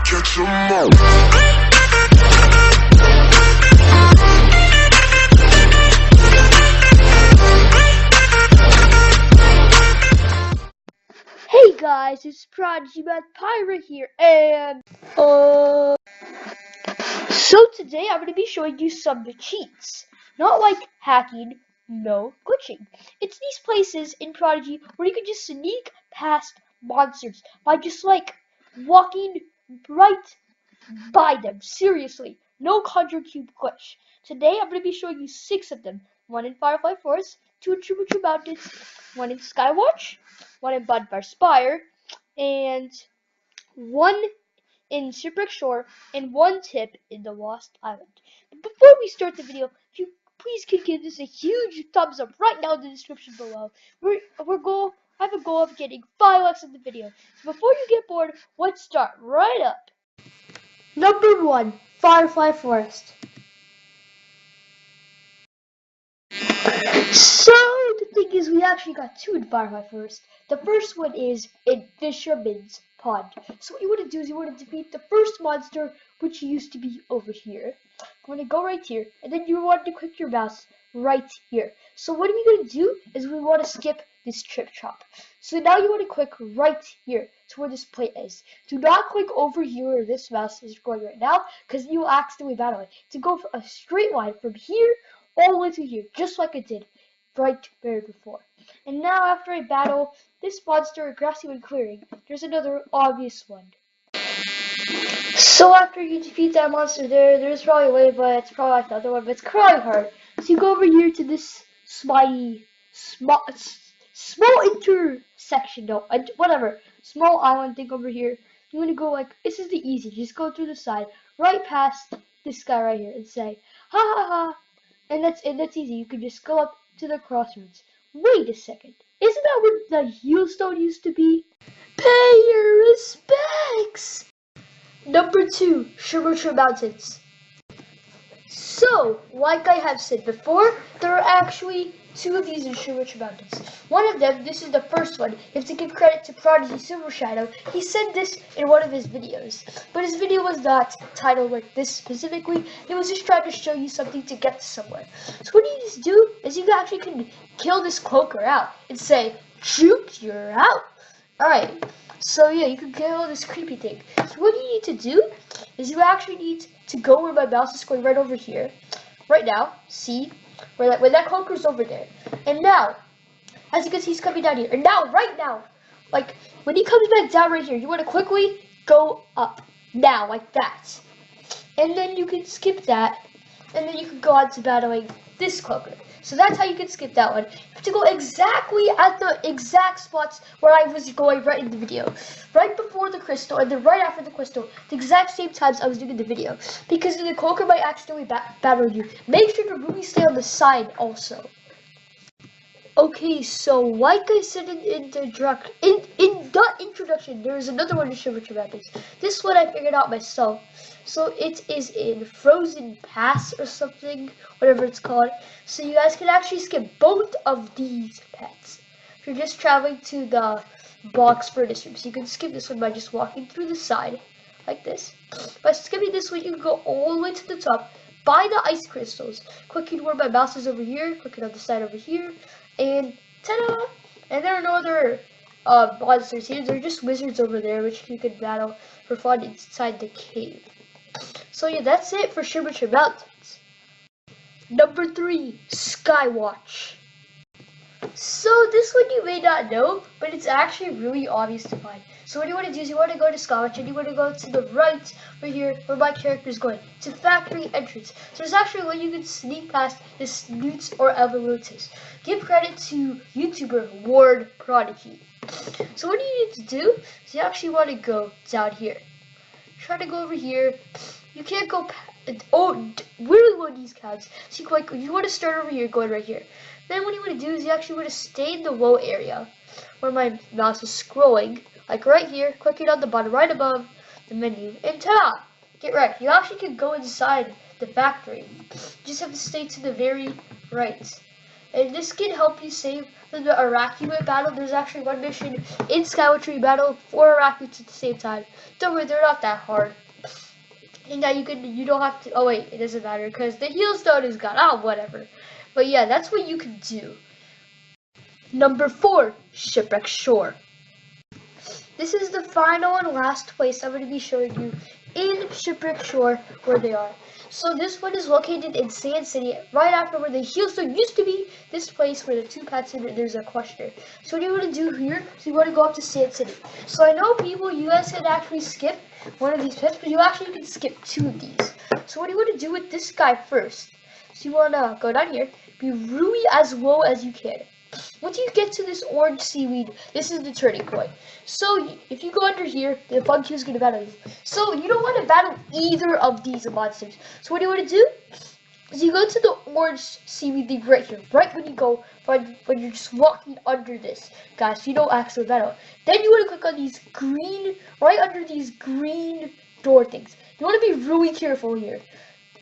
catch 'em all. Hey guys, it's Prodigy Math Pirate here, and so today I'm going to be showing you some cheats. Not like hacking, no glitching. It's these places in Prodigy where you can just sneak past monsters by just like walking right by them. Seriously, no Conjure Cube glitch. Today I'm going to be showing you 6 of them. 1 in Firefly Forest, 2 in Shiverchill Mountains, 1 in Skywatch, 1 in Bonfire Spire, and 1 in Shipwreck Shore, and 1 tip in the Lost Island. But before we start the video, if you please can give this a huge thumbs up right now in the description below. I have a goal of getting 5 likes in the video. So before you get bored, let's start right up. Number 1, Firefly Forest. So the thing is, we actually got 2 in Firefly Forest. The first one is in Fisherman's Pond. So what you want to do is you want to defeat the first monster, which used to be over here. You want to go right here, and then you want to click your mouse right here. So what we're going to do is we want to skip this trip chop. So now you want to click right here to where this plate is. Do not click over here where this mouse is going right now, because you will accidentally battle it. To go for a straight line from here all the way to here, just like it did right there before. And now after I battle this monster at Grassy Wood Clearing, there's another obvious one. So after you defeat that monster there's probably a way, but it's probably like the other one, but it's probably hard. So you go over here to this small intersection, no, whatever, small island thing over here. You want to go like, this is the easy, just go through the side, right past this guy right here, and say, ha ha ha, and that's easy. You can just go up to the crossroads. Wait a second, isn't that where the Heelstone used to be? Pay your respects! Number 2, Shiverchill Mountains. So, like I have said before, there are actually 2 of these in Shiverchill Mountains. One of them, this is the first one, you have to give credit to Prodigy Silver Shadow. He said this in one of his videos, but his video was not titled like this specifically. He was just trying to show you something to get somewhere. So what you need to do is you actually can kill this cloaker out and say, shoot, you're out. Alright, so yeah, you can kill this creepy thing. So what you need to do is you actually need to go where my mouse is going, right over here. Right now, see? Where that cloaker's over there. And now, as you can see, he's coming down here. And now, right now, like, when he comes back down right here, you want to quickly go up. Now, like that. And then you can skip that. And then you can go on to battling this cloaker. So that's how you can skip that one. You have to go exactly at the exact spots where I was going right in the video. Right before the crystal, and then right after the crystal. The exact same times I was doing the video. Because the cloaker might accidentally battle you. Make sure to really stay on the side also. Okay, so like I said in the introduction, there is another one in Shiverchill Mountains. This one I figured out myself. So it is in Frozen Pass or something, whatever it's called. So you guys can actually skip both of these pets. If you're just traveling to the box furnace room, so you can skip this one by just walking through the side, like this. By skipping this one, you can go all the way to the top, by the ice crystals, clicking where my mouse is over here, clicking on the side over here, and ta-da! And there are no other monsters here. They're just wizards over there, which you can battle for fun inside the cave. So yeah, that's it for Shiverchill Mountains. Number 3, Skywatch. So this one you may not know, but it's actually really obvious to find. So what you want to do is you want to go to Skywatch, and you want to go to the right right here where my character is going, to factory entrance. So there's actually a way you can sneak past the snoots or evolutus. Give credit to YouTuber Ward Prodigy. So what you need to do is you actually want to go down here. Try to go over here. You can't go really one of these counts. So you want to start over here, going right here. Then what you want to do is you actually want to stay in the low area where my mouse is scrolling, like right here, clicking on the button right above the menu, and ta-da! Get wrecked. You actually can go inside the factory. You just have to stay to the very right. And this can help you save from the Iraqi battle. There's actually one mission in Skywatch where you battle 4 Iraqis at the same time. Don't worry, they're not that hard. And now you don't have to, oh wait, it doesn't matter because the heal stone is gone. Oh, whatever. But yeah, that's what you can do. Number 4, Shipwreck Shore. This is the final and last place I'm going to be showing you in Shipwreck Shore where they are. So this one is located in Sand City, right after where the heelstone used to be. This place where the 2 paths in, there's a cluster. So what do you want to do here? So you want to go up to Sand City. So I know people, you guys can actually skip one of these pits, but you actually can skip 2 of these. So what do you want to do with this guy first? So you want to go down here, be really as low as you can. Once you get to this orange seaweed, this is the turning point. So if you go under here, the bug Q is going to battle you. So you don't want to battle either of these monsters. So what do you want to do? Is you go to the orange seaweed thing right here, right when you go, when you're just walking under this, guys. You don't actually battle. Then you want to click on these green, right under these green door things. You want to be really careful here.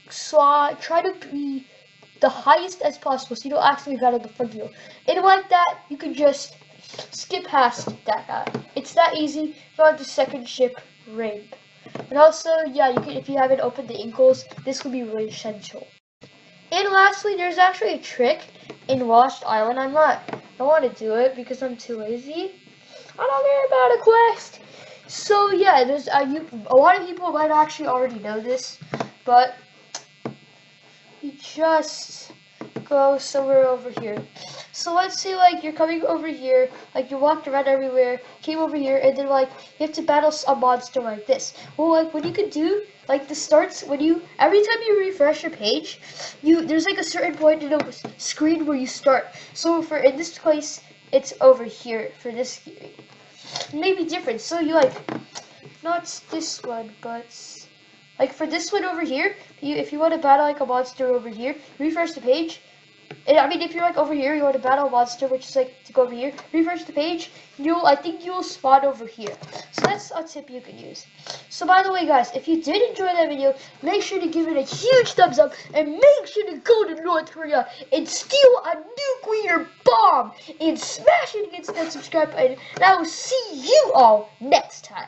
So try to be the highest as possible so you don't actually battle the front view. And like that, you can just skip past that guy. It's that easy. Go on to second ship ramp. And also, yeah, you can, if you haven't opened the ankles, this will be really essential. And lastly, there's actually a trick in Lost Island. I don't want to do it because I'm too lazy. I don't care about a quest. So yeah, there's a lot of people might actually already know this, but you just go somewhere over here. So let's say like you're coming over here, like you walked around everywhere, came over here, and then like you have to battle a monster like this. Well, like what you could do, like this starts when you, every time you refresh your page, there's like a certain point in the screen where you start. So for in this place, it's over here for this screen. Maybe different. So you like, not this one, but like for this one over here, if you want to battle like a monster over here, refresh the page. And I mean, if you're like over here, you want to battle a monster, which is like to go over here, refresh the page. I think you'll spawn over here. So that's a tip you can use. So by the way, guys, if you did enjoy that video, make sure to give it a huge thumbs up, and make sure to go to North Korea and steal a nuclear bomb and smash it against that subscribe button. And I will see you all next time.